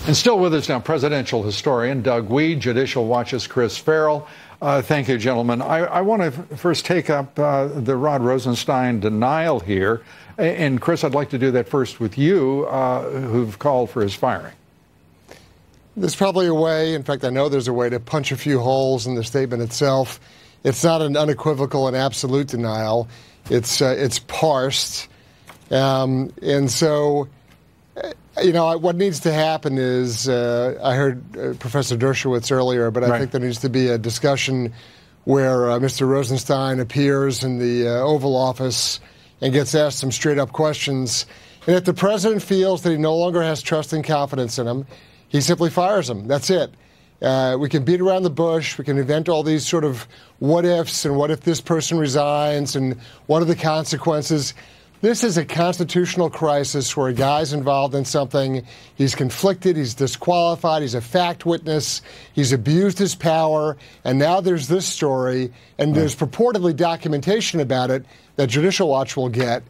And still with us now, presidential historian Doug Wead, Judicial Watch's Chris Farrell. Thank you, gentlemen. I want to first take up the Rod Rosenstein denial here. And Chris, I'd like to do that first with you, who've called for his firing. There's probably a way, in fact, I know there's a way to punch a few holes in the statement itself. It's not an unequivocal and absolute denial. It's parsed. And so, you know, what needs to happen is, I heard Professor Dershowitz earlier, but I think there needs to be a discussion where Mr. Rosenstein appears in the Oval Office and gets asked some straight-up questions. And if the president feels that he no longer has trust and confidence in him, he simply fires him. That's it. We can beat around the bush. We can invent all these sort of what-ifs and what if this person resigns and what are the consequences. This is a constitutional crisis where a guy's involved in something. He's conflicted. He's disqualified. He's a fact witness. He's abused his power. And now there's this story, and there's purportedly documentation about it that Judicial Watch will get.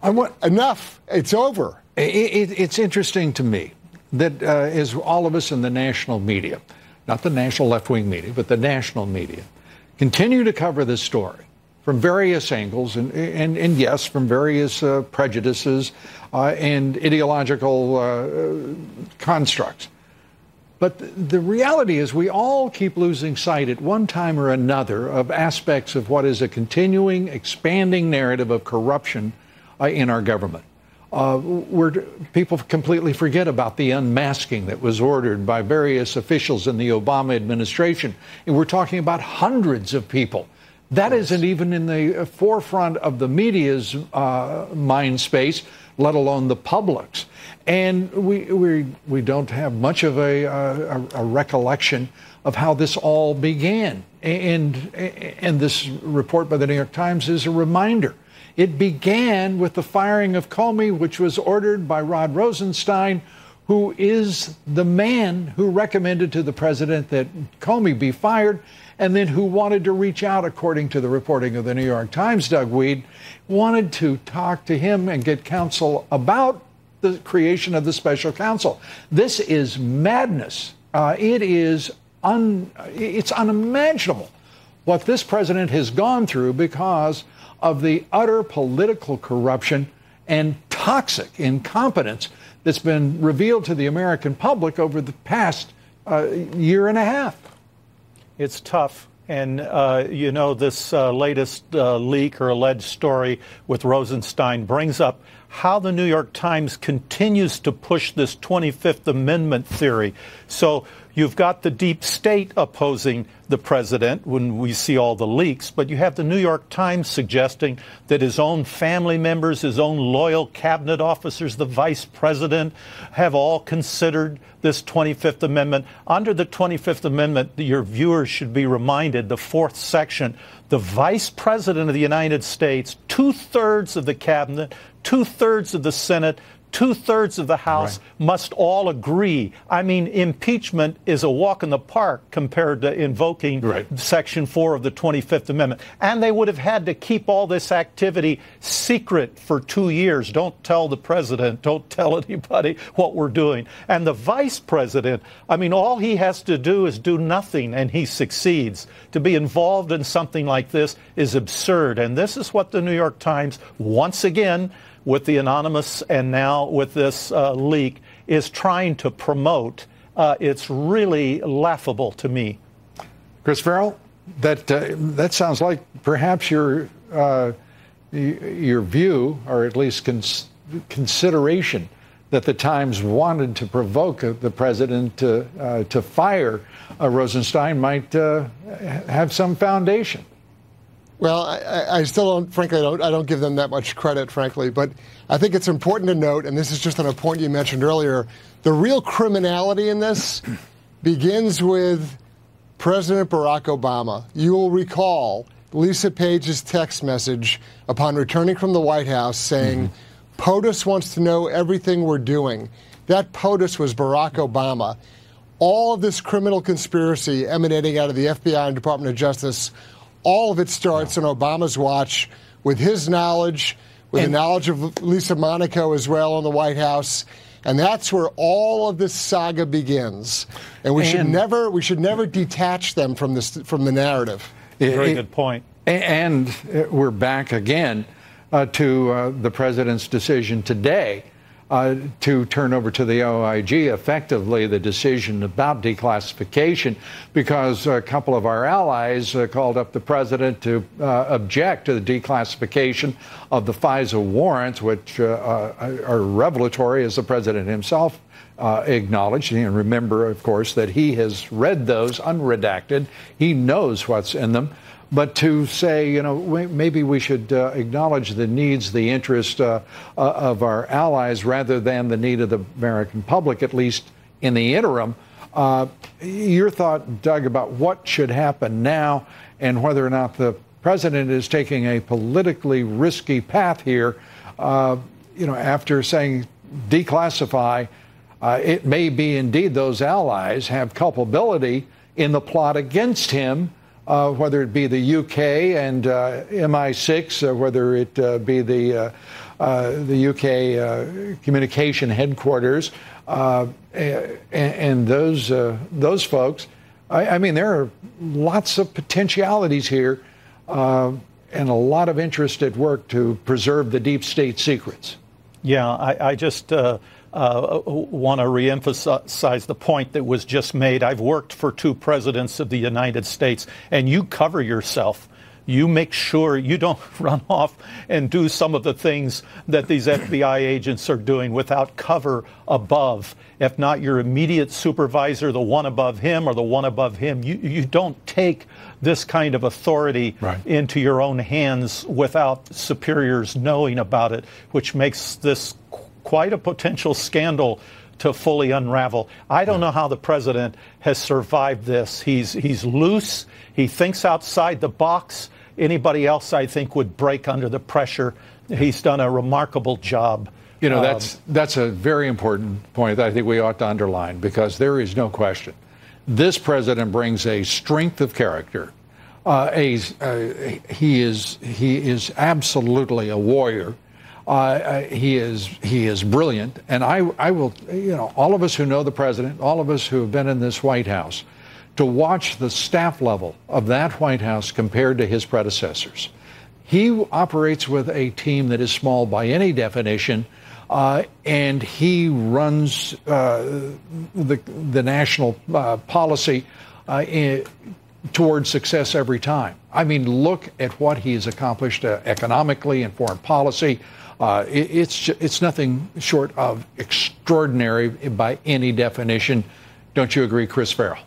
Enough. It's over. It's interesting to me that as all of us in the national media, not the national left-wing media, but the national media, continue to cover this story from various angles and yes, from various prejudices and ideological constructs. But the reality is we all keep losing sight at one time or another of aspects of what is a continuing, expanding narrative of corruption in our government. People completely forget about the unmasking that was ordered by various officials in the Obama administration. And we're talking about hundreds of people. That isn't even in the forefront of the media's mind space, let alone the public's. And we don't have much of a recollection of how this all began. And this report by the New York Times is a reminder. It began with the firing of Comey, which was ordered by Rod Rosenstein, who is the man who recommended to the president that Comey be fired, and then who wanted to reach out, according to the reporting of the New York Times, Doug Wead, wanted to talk to him and get counsel about the creation of the special counsel. This is madness. It's unimaginable what this president has gone through because of the utter political corruption and toxic incompetence that's been revealed to the American public over the past year and a half. It's tough. And, you know, this latest leak or alleged story with Rosenstein brings up how the New York Times continues to push this 25th Amendment theory. So you've got the deep state opposing the president when we see all the leaks, but you have the New York Times suggesting that his own family members, his own loyal cabinet officers, the vice president, have all considered this 25th Amendment. Under the 25th Amendment, your viewers should be reminded, the fourth section, the vice president of the United States, 2/3 of the cabinet, 2/3 of the Senate, 2/3 of the House must all agree. I mean, impeachment is a walk in the park compared to invoking Section 4 of the 25th Amendment. And they would have had to keep all this activity secret for 2 years. Don't tell the president, don't tell anybody what we're doing. And the vice president, I mean, all he has to do is do nothing, and he succeeds. To be involved in something like this is absurd. And this is what the New York Times, once again, with the anonymous and now with this leak, is trying to promote. It's really laughable to me. Chris Farrell, that sounds like perhaps your view, or at least consideration, that the Times wanted to provoke the president to fire Rosenstein might have some foundation. Well, I still don't, frankly, I don't give them that much credit, frankly. But I think it's important to note, and this is just on a point you mentioned earlier, the real criminality in this begins with President Barack Obama. You will recall Lisa Page's text message upon returning from the White House saying, POTUS wants to know everything we're doing. That POTUS was Barack Obama. All of this criminal conspiracy emanating out of the FBI and Department of Justice, all of it starts on Obama's watch with his knowledge, with the knowledge of Lisa Monaco as well in the White House. And that's where all of this saga begins. And we should never detach them from the narrative. Very good point. And we're back again to the president's decision today to turn over to the OIG effectively the decision about declassification, because a couple of our allies called up the president to object to the declassification of the FISA warrants, which are revelatory, as the president himself acknowledged. And remember, of course, that he has read those unredacted. He knows what's in them. But to say, maybe we should acknowledge the needs, the interest of our allies rather than the need of the American public, at least in the interim. Your thought, Doug, about what should happen now and whether or not the president is taking a politically risky path here, after saying declassify, it may be indeed those allies have culpability in the plot against him. Whether it be the UK and MI6, whether it be the UK communication headquarters, and those folks. I mean, there are lots of potentialities here, and a lot of interest at work to preserve the deep state secrets. Yeah, I just want to reemphasize the point that was just made. I've worked for 2 presidents of the United States, and you cover yourself. You make sure you don't run off and do some of the things that these FBI agents are doing without cover above. If not your immediate supervisor, the one above him, or the one above him, you don't take this kind of authority into your own hands without superiors knowing about it, which makes this quite a potential scandal to fully unravel. I don't know how the president has survived this. He's loose. He thinks outside the box. Anybody else, I think, would break under the pressure. He's done a remarkable job. That's a very important point that I think we ought to underline, because there is no question. This president brings a strength of character. He is absolutely a warrior. He is brilliant, and I will, all of us who know the president, all of us who have been in this White House, to watch the staff level of that White House compared to his predecessors. He operates with a team that is small by any definition, and he runs the national policy towards success every time. I mean, look at what he has accomplished economically and foreign policy. It's nothing short of extraordinary by any definition. Don't you agree, Chris Farrell?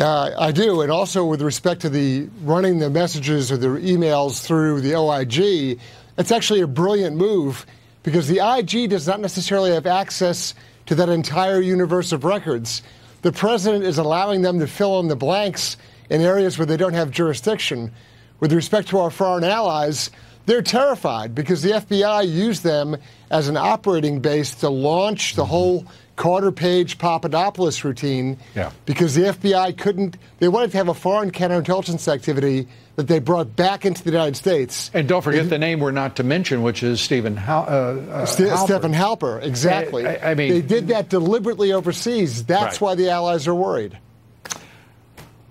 I do. And also with respect to the running the messages or the emails through the OIG, it's actually a brilliant move, because the IG does not necessarily have access to that entire universe of records. The president is allowing them to fill in the blanks in areas where they don't have jurisdiction. With respect to our foreign allies, they're terrified because the FBI used them as an operating base to launch the whole Carter Page Papadopoulos routine, because the FBI they wanted to have a foreign counterintelligence activity that they brought back into the United States. And don't forget the name we're not to mention, which is Stephen Halper. Stephen Halper, exactly. I mean, they did that deliberately overseas. That's why the allies are worried.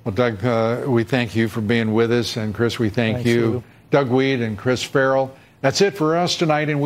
Well, Doug, we thank you for being with us, and Chris, we thank you. Doug Wead and Chris Farrell. That's it for us tonight, and we